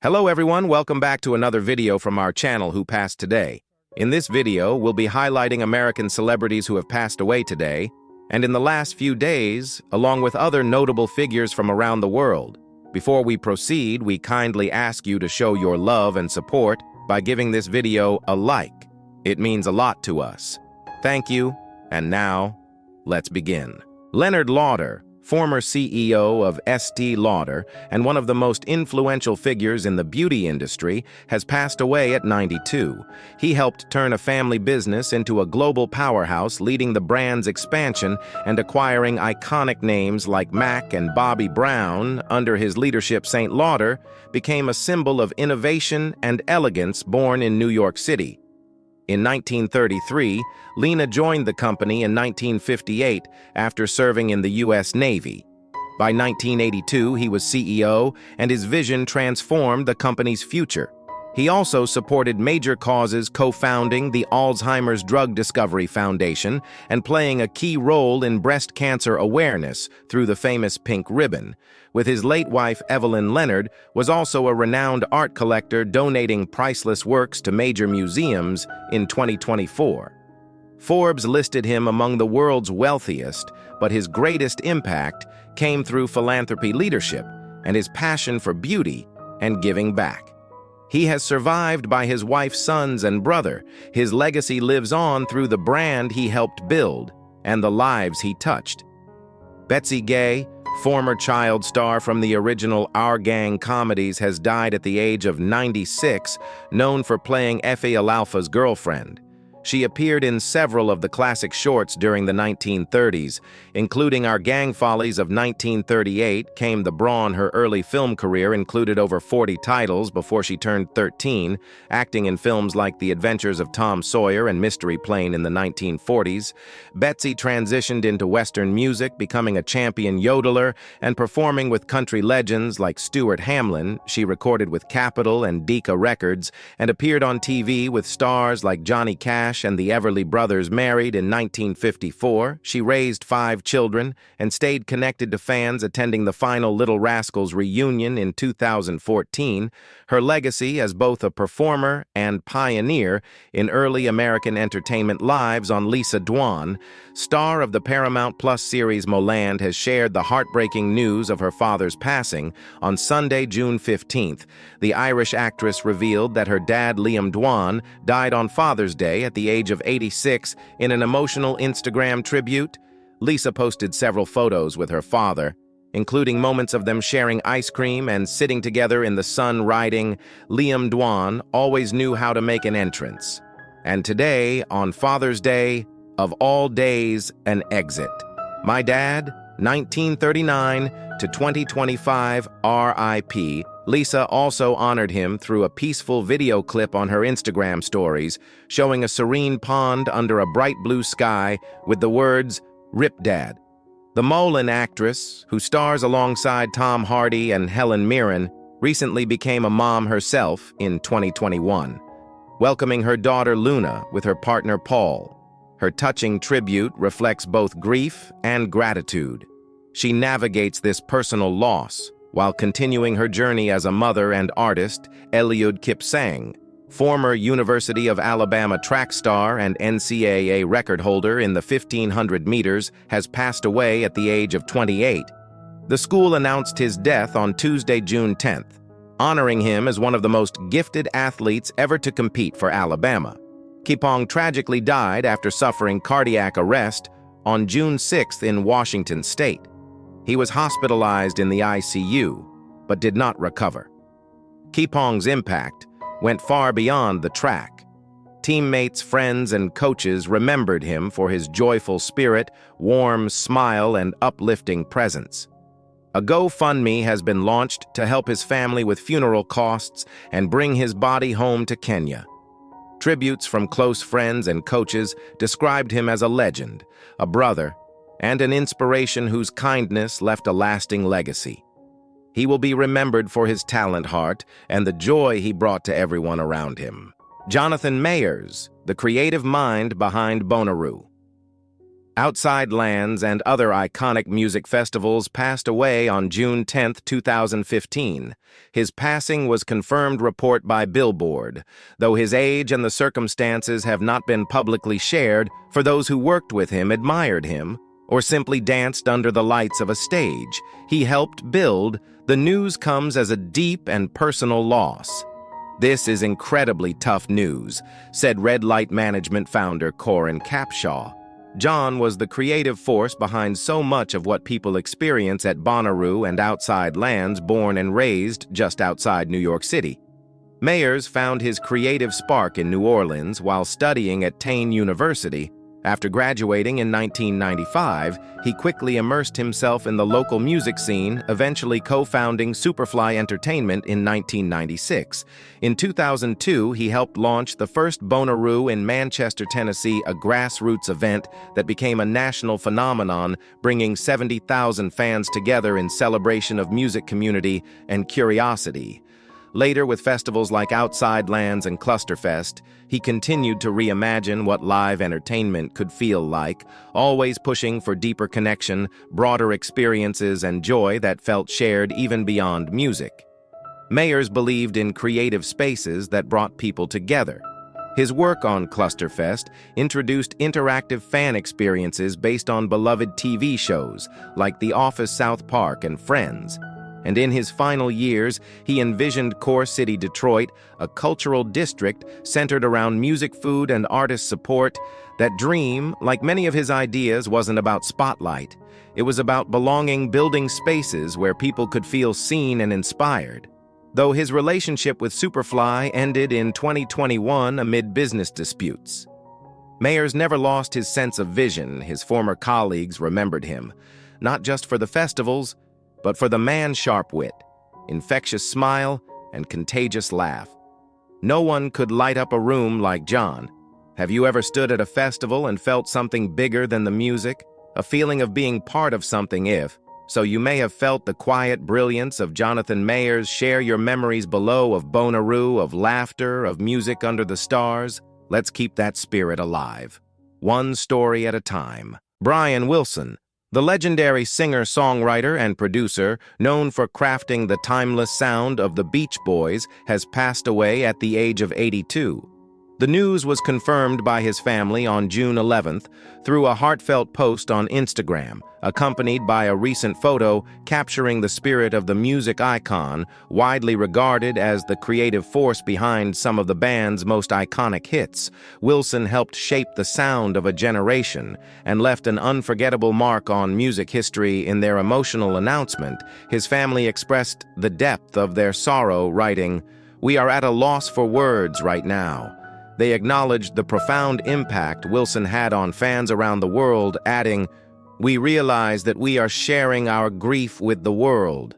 Hello everyone, welcome back to another video from our channel Who Passed Today. In this video, we'll be highlighting American celebrities who have passed away today, and in the last few days, along with other notable figures from around the world. Before we proceed, we kindly ask you to show your love and support by giving this video a like. It means a lot to us. Thank you, and now, let's begin. Leonard Lauder, former CEO of Estee Lauder and one of the most influential figures in the beauty industry, has passed away at 92. He helped turn a family business into a global powerhouse, leading the brand's expansion and acquiring iconic names like Mac and Bobbi Brown. Under his leadership, St. Lauder became a symbol of innovation and elegance born in New York City. In 1933, Lena joined the company in 1958 after serving in the U.S. Navy. By 1982, he was CEO, and his vision transformed the company's future. He also supported major causes, co-founding the Alzheimer's Drug Discovery Foundation and playing a key role in breast cancer awareness through the famous pink ribbon. With his late wife, Evelyn Leonard, was also a renowned art collector, donating priceless works to major museums in 2024. Forbes listed him among the world's wealthiest, but his greatest impact came through philanthropy leadership and his passion for beauty and giving back. He has survived by his wife's sons and brother. His legacy lives on through the brand he helped build and the lives he touched. Betsy Gay, former child star from the original Our Gang comedies, has died at the age of 96, known for playing Effie Alalfa's girlfriend. She appeared in several of the classic shorts during the 1930s, including Our Gang Follies of 1938. Came the Brawn. Her early film career included over 40 titles before she turned 13, acting in films like The Adventures of Tom Sawyer and Mystery Plane in the 1940s. Betsy transitioned into Western music, becoming a champion yodeler and performing with country legends like Stuart Hamlin. She recorded with Capitol and Decca Records and appeared on TV with stars like Johnny Cash and the Everly Brothers. Married in 1954, she raised 5 children and stayed connected to fans, attending the final Little Rascals reunion in 2014. Her legacy as both a performer and pioneer in early American entertainment lives on Lisa Dwan, star of the Paramount Plus series Moland, has shared the heartbreaking news of her father's passing. On Sunday, June 15th, the Irish actress revealed that her dad, Liam Dwan, died on Father's Day at the age of 86. In an emotional Instagram tribute, Lisa posted several photos with her father, including moments of them sharing ice cream and sitting together in the sun, writing, "Liam Dwan always knew how to make an entrance. And today, on Father's Day, of all days, an exit. My dad, 1939 to 2025, R.I.P." Lisa also honored him through a peaceful video clip on her Instagram stories, showing a serene pond under a bright blue sky with the words, "Rip Dad." The Mullen actress, who stars alongside Tom Hardy and Helen Mirren, recently became a mom herself in 2021, welcoming her daughter Luna with her partner Paul. Her touching tribute reflects both grief and gratitude. She navigates this personal loss while continuing her journey as a mother and artist. Eliud Kipsang, former University of Alabama track star and NCAA record holder in the 1,500 meters, has passed away at the age of 28. The school announced his death on Tuesday, June 10th, honoring him as one of the most gifted athletes ever to compete for Alabama. Kwong tragically died after suffering cardiac arrest on June 6th in Washington state. He was hospitalized in the ICU, but did not recover. Kwong's impact went far beyond the track. Teammates, friends, and coaches remembered him for his joyful spirit, warm smile, and uplifting presence. A GoFundMe has been launched to help his family with funeral costs and bring his body home to Kenya. Tributes from close friends and coaches described him as a legend, a brother, and an inspiration whose kindness left a lasting legacy. He will be remembered for his talent, heart, and the joy he brought to everyone around him. Jonathan Mayers, the creative mind behind Bonnaroo. Outside Lands and other iconic music festivals passed away on June 10, 2015. His passing was confirmed report by Billboard, though his age and the circumstances have not been publicly shared. For those who worked with him, admired him, or simply danced under the lights of a stage he helped build, the news comes as a deep and personal loss. "This is incredibly tough news," said Red Light Management founder Corin Capshaw. John was the creative force behind so much of what people experience at Bonnaroo and Outside Lands, born and raised just outside New York City. Mayers found his creative spark in New Orleans while studying at Tane University. After graduating in 1995, he quickly immersed himself in the local music scene, eventually co-founding Superfly Entertainment in 1996. In 2002, he helped launch the first Bonnaroo in Manchester, Tennessee, a grassroots event that became a national phenomenon, bringing 70,000 fans together in celebration of music community and curiosity. Later, with festivals like Outside Lands and Clusterfest, he continued to reimagine what live entertainment could feel like, always pushing for deeper connection, broader experiences, and joy that felt shared even beyond music. Mayers believed in creative spaces that brought people together. His work on Clusterfest introduced interactive fan experiences based on beloved TV shows like The Office, South Park, and Friends. And in his final years, he envisioned Core City, Detroit, a cultural district centered around music, food, and artist support. That dream, like many of his ideas, wasn't about spotlight. It was about belonging, building spaces where people could feel seen and inspired. Though his relationship with Superfly ended in 2021 amid business disputes, Mayers never lost his sense of vision. His former colleagues remembered him, not just for the festivals, but for the man's sharp wit, infectious smile, and contagious laugh. No one could light up a room like John. Have you ever stood at a festival and felt something bigger than the music? A feeling of being part of something, so you may have felt the quiet brilliance of Jonathan Mayers. Share your memories below of Bonnaroo, of laughter, of music under the stars. Let's keep that spirit alive, one story at a time. Brian Wilson, the legendary singer-songwriter and producer, known for crafting the timeless sound of the Beach Boys, has passed away at the age of 82. The news was confirmed by his family on June 11th through a heartfelt post on Instagram, accompanied by a recent photo capturing the spirit of the music icon, widely regarded as the creative force behind some of the band's most iconic hits. Wilson helped shape the sound of a generation and left an unforgettable mark on music history. In their emotional announcement, his family expressed the depth of their sorrow, writing, "We are at a loss for words right now." They acknowledged the profound impact Wilson had on fans around the world, adding, "We realize that we are sharing our grief with the world."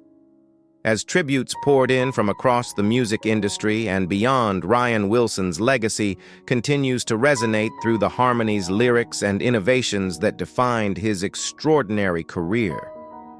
As tributes poured in from across the music industry and beyond, Ryan Wilson's legacy continues to resonate through the harmonies, lyrics, and innovations that defined his extraordinary career.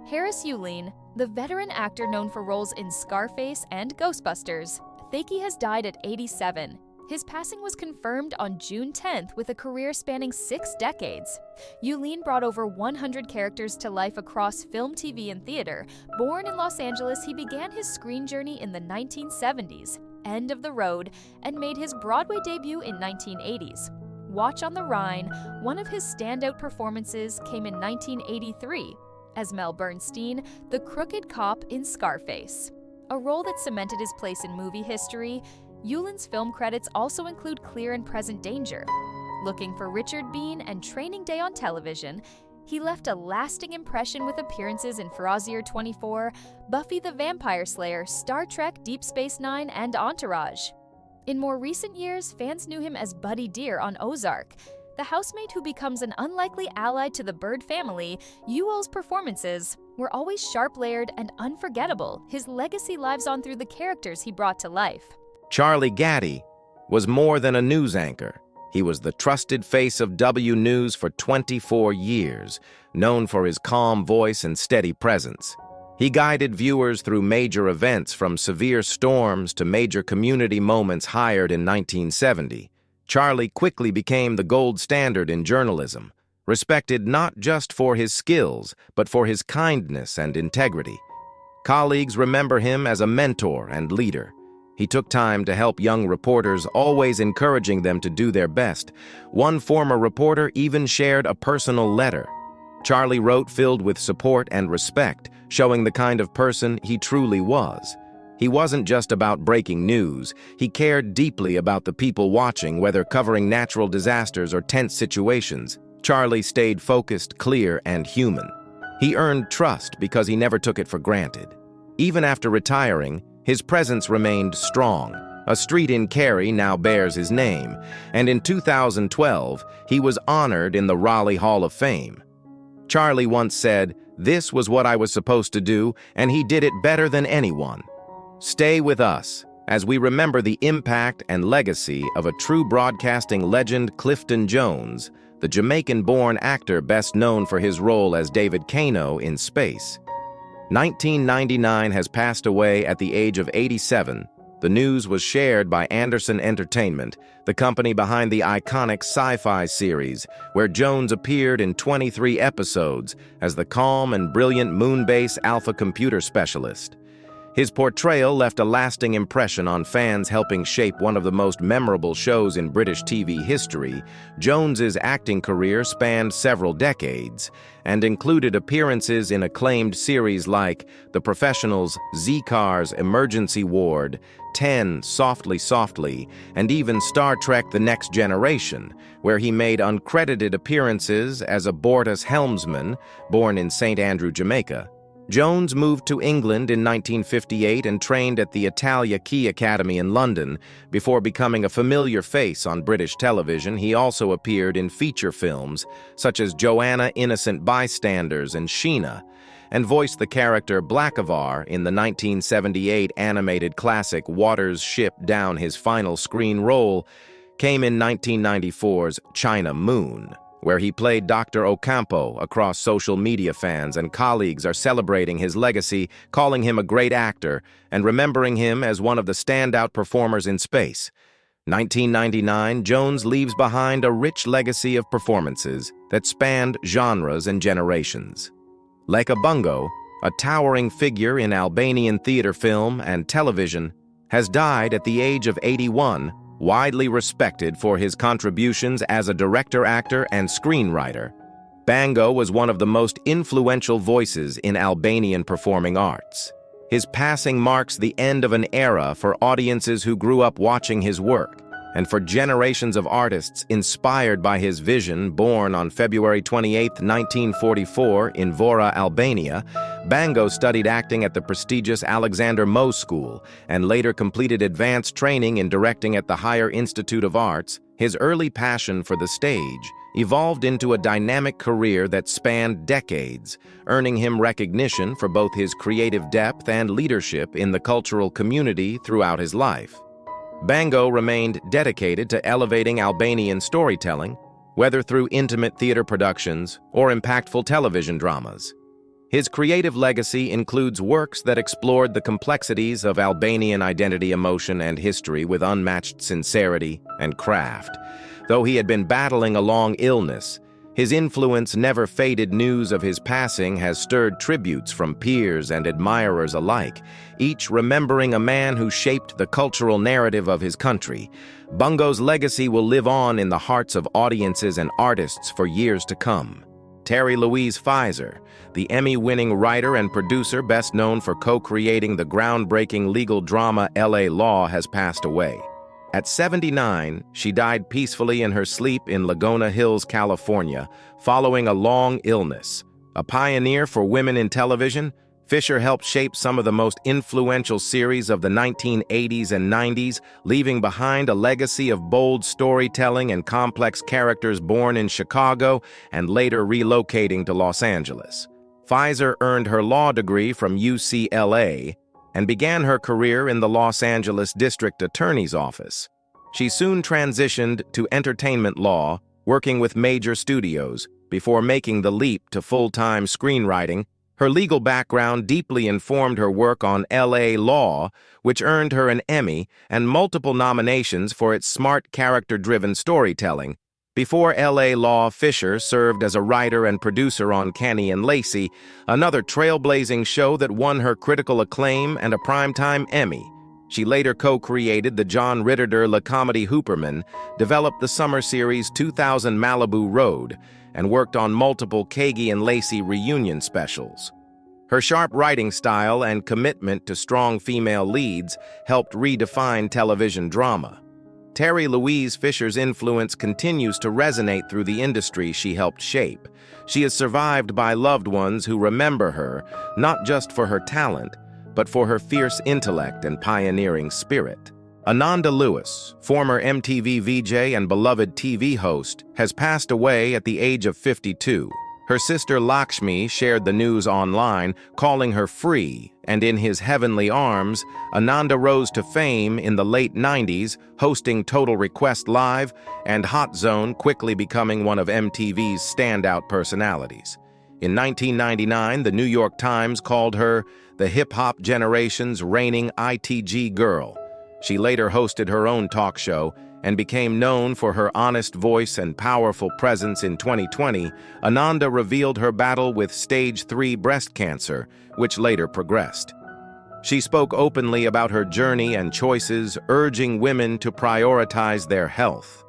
Harris Yulin, the veteran actor known for roles in Scarface and Ghostbusters, Thakey has died at 87. His passing was confirmed on June 10th with a career spanning 6 decades. Yulin brought over 100 characters to life across film, TV, and theater. Born in Los Angeles, he began his screen journey in the 1970s, End of the Road, and made his Broadway debut in 1980s. Watch on the Rhine, one of his standout performances, came in 1983 as Mel Bernstein, the crooked cop in Scarface. A role that cemented his place in movie history. Yulin's film credits also include Clear and Present Danger, Looking for Richard Bean, and Training Day on television. He left a lasting impression with appearances in Frasier 24, Buffy the Vampire Slayer, Star Trek, Deep Space Nine, and Entourage. In more recent years, fans knew him as Buddy Deer on Ozark. The housemate who becomes an unlikely ally to the Bird family, Ewell's performances were always sharp-layered and unforgettable. His legacy lives on through the characters he brought to life. Charlie Gaddy was more than a news anchor. He was the trusted face of W News for 24 years, known for his calm voice and steady presence. He guided viewers through major events, from severe storms to major community moments. Hired in 1970, Charlie quickly became the gold standard in journalism, respected not just for his skills, but for his kindness and integrity. Colleagues remember him as a mentor and leader. He took time to help young reporters, always encouraging them to do their best. One former reporter even shared a personal letter Charlie wrote filled with support and respect, showing the kind of person he truly was. He wasn't just about breaking news. He cared deeply about the people watching, whether covering natural disasters or tense situations. Charlie stayed focused, clear, and human. He earned trust because he never took it for granted. Even after retiring, his presence remained strong. A street in Cary now bears his name, and in 2012, he was honored in the Raleigh Hall of Fame. Charlie once said, "This was what I was supposed to do, and he did it better than anyone." Stay with us as we remember the impact and legacy of a true broadcasting legend, Clifton Jones, the Jamaican-born actor best known for his role as David Kano in Space. 1999 has passed away at the age of 87. The news was shared by Anderson Entertainment, the company behind the iconic sci-fi series, where Jones appeared in 23 episodes as the calm and brilliant moon-base alpha computer specialist. His portrayal left a lasting impression on fans, helping shape one of the most memorable shows in British TV history. Jones's acting career spanned several decades and included appearances in acclaimed series like The Professionals, Z-Cars, Emergency Ward, 10, Softly Softly, and even Star Trek The Next Generation, where he made uncredited appearances as a Bortus helmsman born in St. Andrew, Jamaica. Jones moved to England in 1958 and trained at the Italia Key Academy in London. Before becoming a familiar face on British television, he also appeared in feature films such as Joanna, Innocent Bystanders, and Sheena, and voiced the character Blackavar in the 1978 animated classic Water's Ship Down. His final screen role came in 1994's China Moon, where he played Dr. Ocampo. Across social media, fans and colleagues are celebrating his legacy, calling him a great actor, and remembering him as one of the standout performers in space. 1999, Jones leaves behind a rich legacy of performances that spanned genres and generations. Leka Bungo, a towering figure in Albanian theater, film, and television, has died at the age of 81, widely respected for his contributions as a director, actor, and screenwriter. Bango was one of the most influential voices in Albanian performing arts. His passing marks the end of an era for audiences who grew up watching his work, and for generations of artists inspired by his vision. Born on February 28, 1944, in Vora, Albania, Bango studied acting at the prestigious Alexander Moe School and later completed advanced training in directing at the Higher Institute of Arts. His early passion for the stage evolved into a dynamic career that spanned decades, earning him recognition for both his creative depth and leadership in the cultural community throughout his life. Bango remained dedicated to elevating Albanian storytelling, whether through intimate theater productions or impactful television dramas. His creative legacy includes works that explored the complexities of Albanian identity, emotion, and history with unmatched sincerity and craft. Though he had been battling a long illness, his influence never faded. News of his passing has stirred tributes from peers and admirers alike, each remembering a man who shaped the cultural narrative of his country. Bungo's legacy will live on in the hearts of audiences and artists for years to come. Terry Louise Fizer, the Emmy-winning writer and producer best known for co-creating the groundbreaking legal drama L.A. Law, has passed away. At 79, she died peacefully in her sleep in Laguna Hills, California, following a long illness. A pioneer for women in television, Fisher helped shape some of the most influential series of the 1980s and 90s, leaving behind a legacy of bold storytelling and complex characters. Born in Chicago and later relocating to Los Angeles, Fizer earned her law degree from UCLA and began her career in the Los Angeles District Attorney's Office. She soon transitioned to entertainment law, working with major studios, before making the leap to full-time screenwriting. Her legal background deeply informed her work on L.A. Law, which earned her an Emmy and multiple nominations for its smart, character-driven storytelling. Before L.A. Law, Fisher served as a writer and producer on Kenny and Lacey, another trailblazing show that won her critical acclaim and a Primetime Emmy. She later co-created the John Ritter La Comedy Hooperman, developed the summer series 2000 Malibu Road, and worked on multiple Kagi and Lacey reunion specials. Her sharp writing style and commitment to strong female leads helped redefine television drama. Terry Louise Fisher's influence continues to resonate through the industry she helped shape. She is survived by loved ones who remember her, not just for her talent, but for her fierce intellect and pioneering spirit. Ananda Lewis, former MTV VJ and beloved TV host, has passed away at the age of 52. Her sister Lakshmi shared the news online, calling her free, and in his heavenly arms, Ananda rose to fame in the late 90s, hosting Total Request Live and Hot Zone, quickly becoming one of MTV's standout personalities. In 1999, the New York Times called her the hip-hop generation's reigning ITG girl. She later hosted her own talk show and became known for her honest voice and powerful presence. In 2020, Ananda revealed her battle with stage 3 breast cancer, which later progressed. She spoke openly about her journey and choices, urging women to prioritize their health.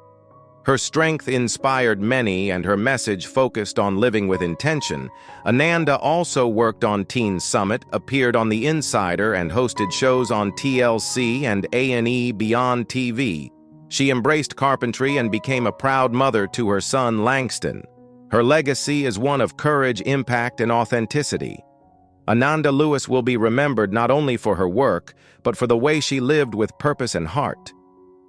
Her strength inspired many, and her message focused on living with intention. Ananda also worked on Teen Summit, appeared on The Insider, and hosted shows on TLC and A&E Beyond TV. She embraced carpentry and became a proud mother to her son Langston. Her legacy is one of courage, impact, and authenticity. Ananda Lewis will be remembered not only for her work, but for the way she lived with purpose and heart.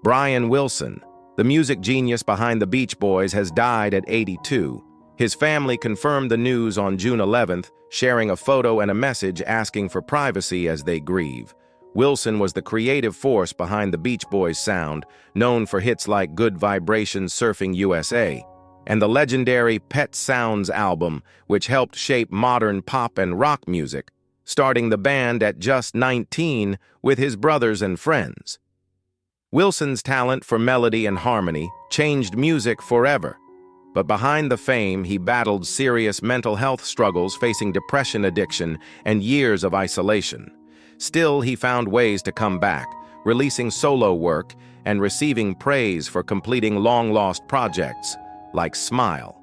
Brian Wilson, the music genius behind the Beach Boys, has died at 82. His family confirmed the news on June 11th, sharing a photo and a message asking for privacy as they grieve. Wilson was the creative force behind the Beach Boys' sound, known for hits like Good Vibrations, Surfing USA, and the legendary Pet Sounds album, which helped shape modern pop and rock music, starting the band at just 19 with his brothers and friends. Wilson's talent for melody and harmony changed music forever, but behind the fame, he battled serious mental health struggles, facing depression, addiction, and years of isolation. Still, he found ways to come back, releasing solo work and receiving praise for completing long-lost projects, like Smile.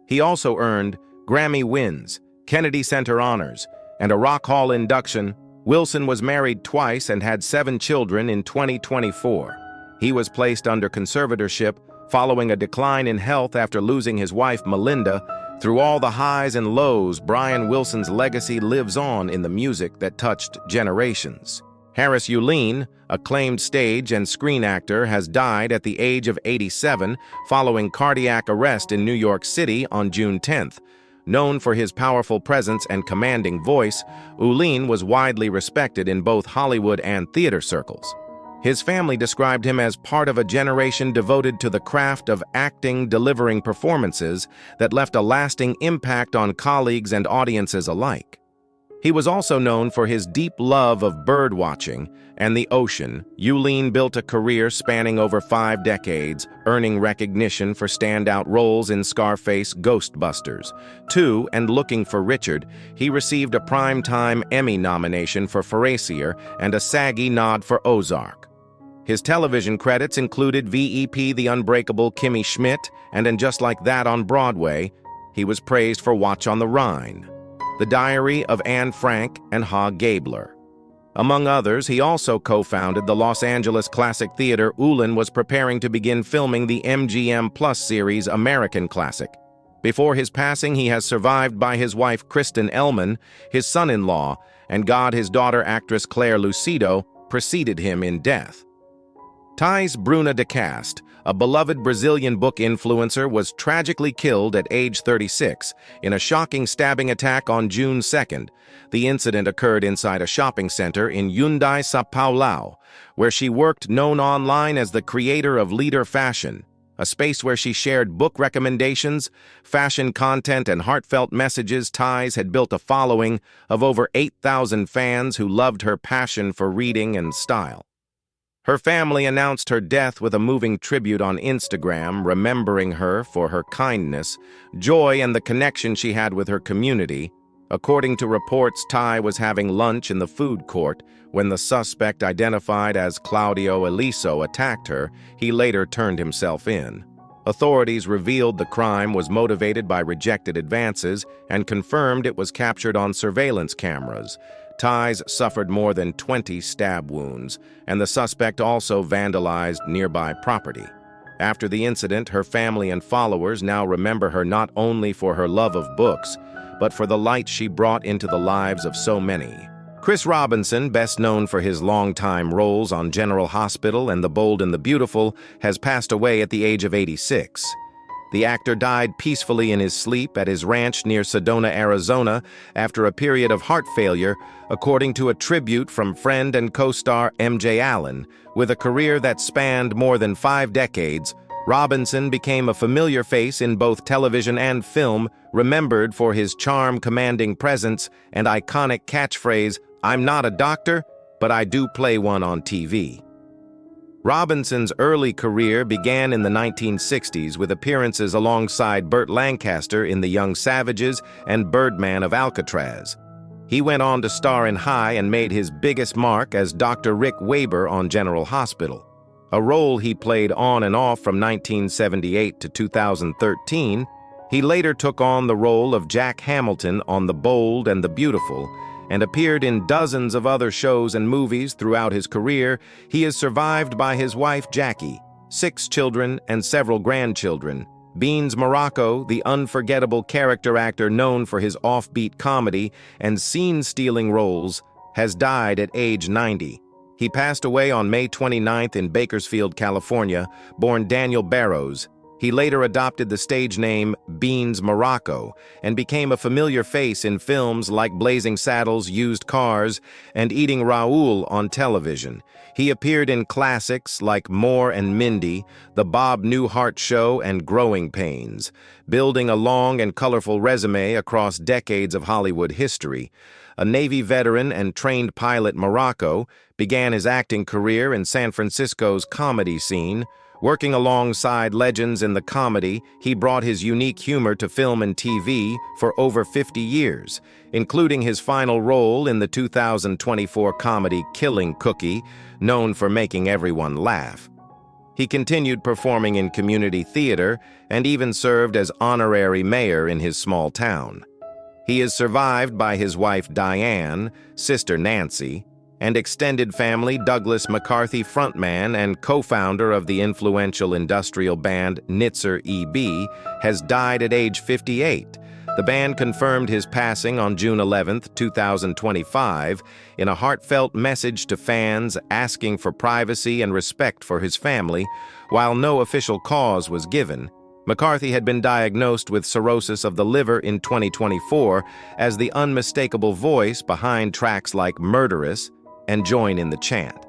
He also earned Grammy wins, Kennedy Center honors, and a Rock Hall induction. Wilson was married twice and had 7 children in 2024. He was placed under conservatorship following a decline in health after losing his wife Melinda. Through all the highs and lows, Brian Wilson's legacy lives on in the music that touched generations. Harris Yulin, acclaimed stage and screen actor, has died at the age of 87 following cardiac arrest in New York City on June 10th. Known for his powerful presence and commanding voice, Yulin was widely respected in both Hollywood and theater circles. His family described him as part of a generation devoted to the craft of acting, delivering performances that left a lasting impact on colleagues and audiences alike. He was also known for his deep love of bird watching and the ocean. Yulin built a career spanning over 5 decades, earning recognition for standout roles in Scarface, Ghostbusters 2, and Looking for Richard. He received a Primetime Emmy nomination for Frasier and a SAG nod for Ozark. His television credits included VEP The Unbreakable Kimmy Schmidt, and in Just Like That on Broadway. He was praised for Watch on the Rhine, The Diary of Anne Frank, and Ha Gabler. Among others, he also co-founded the Los Angeles Classic Theater. Yulin was preparing to begin filming the MGM Plus series American Classic. Before his passing, he has survived by his wife Kristen Elman, his son-in-law, and his daughter actress Claire Lucido preceded him in death. Thais Bruna de Cast, a beloved Brazilian book influencer, was tragically killed at age 36 in a shocking stabbing attack on June 2nd. The incident occurred inside a shopping center in Hyundai, São Paulo, where she worked, known online as the creator of Leader Fashion, a space where she shared book recommendations, fashion content, and heartfelt messages. Thais had built a following of over 8,000 fans who loved her passion for reading and style. Her family announced her death with a moving tribute on Instagram, remembering her for her kindness, joy, and the connection she had with her community. According to reports, Ty was having lunch in the food court when the suspect, identified as Claudio Eliso, attacked her. He later turned himself in. Authorities revealed the crime was motivated by rejected advances and confirmed it was captured on surveillance cameras. Ty's suffered more than 20 stab wounds, and the suspect also vandalized nearby property. After the incident, her family and followers now remember her not only for her love of books, but for the light she brought into the lives of so many. Chris Robinson, best known for his longtime roles on General Hospital and The Bold and the Beautiful, has passed away at the age of 86. The actor died peacefully in his sleep at his ranch near Sedona, Arizona, after a period of heart failure, according to a tribute from friend and co-star MJ Allen. With a career that spanned more than 5 decades, Robinson became a familiar face in both television and film, remembered for his charm, commanding presence, and iconic catchphrase, "I'm not a doctor, but I do play one on TV." Robinson's early career began in the 1960s with appearances alongside Burt Lancaster in The Young Savages and Birdman of Alcatraz. He went on to star in High and made his biggest mark as Dr. Rick Waber on General Hospital, a role he played on and off from 1978 to 2013. He later took on the role of Jack Hamilton on The Bold and the Beautiful, and appeared in dozens of other shows and movies throughout his career. He is survived by his wife Jackie, 6 children, and several grandchildren. Beans Morocco, the unforgettable character actor known for his offbeat comedy and scene-stealing roles, has died at age 90. He passed away on May 29th in Bakersfield, California, born Daniel Barrows. He later adopted the stage name Beans Morocco and became a familiar face in films like Blazing Saddles, Used Cars, and Eating Raoul on television. He appeared in classics like More and Mindy, The Bob Newhart Show, and Growing Pains, building a long and colorful resume across decades of Hollywood history. A Navy veteran and trained pilot, Morocco began his acting career in San Francisco's comedy scene. Working alongside legends in the comedy, he brought his unique humor to film and TV for over 50 years, including his final role in the 2024 comedy Killing Cookie, known for making everyone laugh. He continued performing in community theater and even served as honorary mayor in his small town. He is survived by his wife Diane, sister Nancy, and extended family. Douglas McCarthy, frontman and co-founder of the influential industrial band Nitzer E.B., has died at age 58. The band confirmed his passing on June 11, 2025, in a heartfelt message to fans asking for privacy and respect for his family. While no official cause was given, McCarthy had been diagnosed with cirrhosis of the liver in 2024 as the unmistakable voice behind tracks like Murderous and Join in the Chant.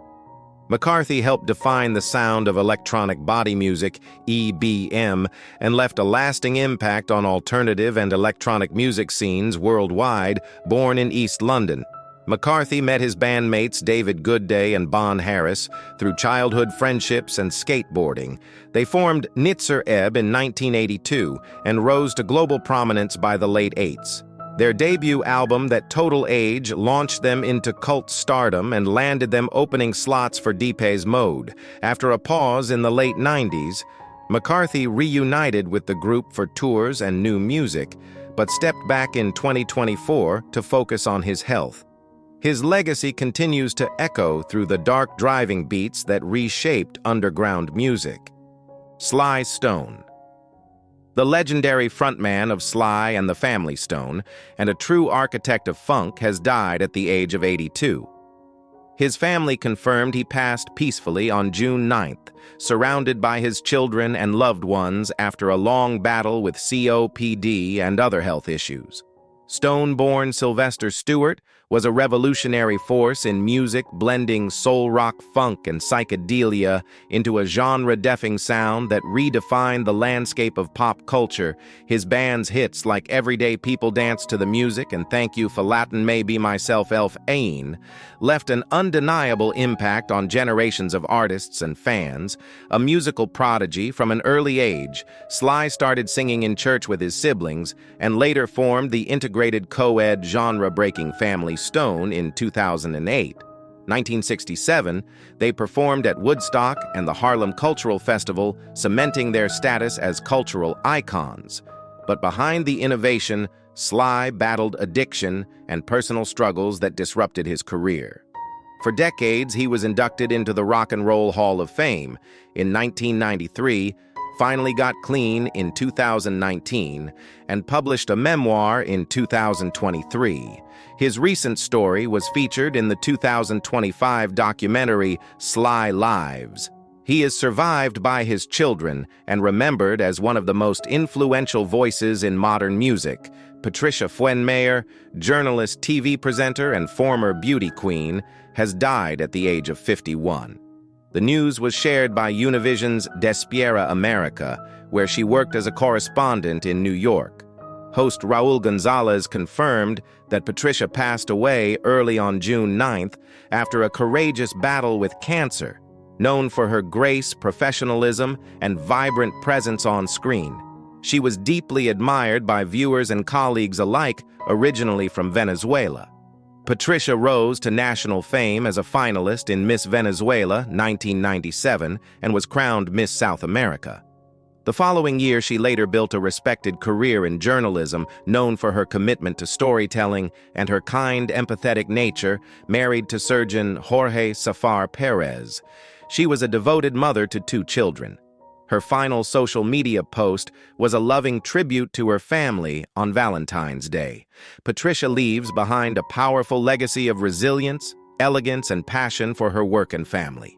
McCarthy helped define the sound of electronic body music, EBM, and left a lasting impact on alternative and electronic music scenes worldwide. Born in East London, McCarthy met his bandmates David Goodday and Bon Harris through childhood friendships and skateboarding. They formed Nitzer Ebb in 1982 and rose to global prominence by the late '80s. Their debut album, That Total Age, launched them into cult stardom and landed them opening slots for Depeche Mode. After a pause in the late 90s, McCarthy reunited with the group for tours and new music, but stepped back in 2024 to focus on his health. His legacy continues to echo through the dark driving beats that reshaped underground music. Sly Stone. The legendary frontman of Sly and the Family Stone, and a true architect of funk, has died at the age of 82. His family confirmed he passed peacefully on June 9th, surrounded by his children and loved ones after a long battle with COPD and other health issues. Stone-born Sylvester Stewart was a revolutionary force in music, blending soul rock, funk, and psychedelia into a genre-deafing sound that redefined the landscape of pop culture. His band's hits like Everyday People Dance to the Music and Thank You for Latin May Be Myself Elf Ain left an undeniable impact on generations of artists and fans. A musical prodigy from an early age, Sly started singing in church with his siblings and later formed the integrated co-ed genre-breaking family Stone in 2008. 1967, they performed at Woodstock and the Harlem Cultural Festival, cementing their status as cultural icons. But behind the innovation, Sly battled addiction and personal struggles that disrupted his career. For decades, he was inducted into the Rock and Roll Hall of Fame in 1993, finally got clean in 2019, and published a memoir in 2023. His recent story was featured in the 2025 documentary Sly Lives. He is survived by his children and remembered as one of the most influential voices in modern music. Patricia Fuen-Mayer, journalist, TV presenter, and former beauty queen, has died at the age of 51. The news was shared by Univision's Despierta America, where she worked as a correspondent in New York. Host Raul Gonzalez confirmed that Patricia passed away early on June 9th after a courageous battle with cancer. Known for her grace, professionalism, and vibrant presence on screen, she was deeply admired by viewers and colleagues alike, originally from Venezuela. Patricia rose to national fame as a finalist in Miss Venezuela 1997 and was crowned Miss South America. The following year, she later built a respected career in journalism, known for her commitment to storytelling and her kind, empathetic nature, married to surgeon Jorge Safar Perez. She was a devoted mother to 2 children. Her final social media post was a loving tribute to her family on Valentine's Day. Patricia leaves behind a powerful legacy of resilience, elegance, and passion for her work and family.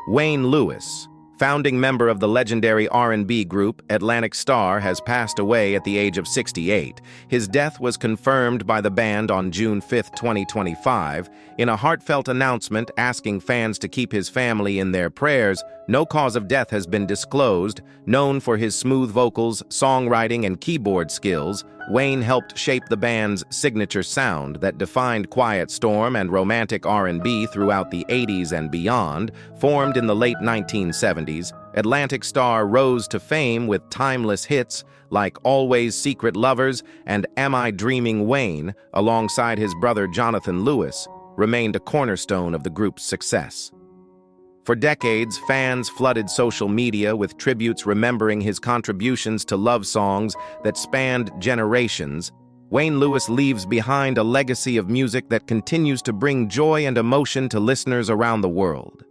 Wayne Lewis, founding member of the legendary R&B group Atlantic Starr, has passed away at the age of 68. His death was confirmed by the band on June 5, 2025. In a heartfelt announcement asking fans to keep his family in their prayers, no cause of death has been disclosed. Known for his smooth vocals, songwriting, and keyboard skills, Wayne helped shape the band's signature sound that defined quiet storm and romantic R&B throughout the 80s and beyond. Formed in the late 1970s, Atlantic Starr rose to fame with timeless hits like Always Secret Lovers and Am I Dreaming. Wayne, alongside his brother Jonathan Lewis, remained a cornerstone of the group's success. For decades, fans flooded social media with tributes remembering his contributions to love songs that spanned generations. Wayne Lewis leaves behind a legacy of music that continues to bring joy and emotion to listeners around the world.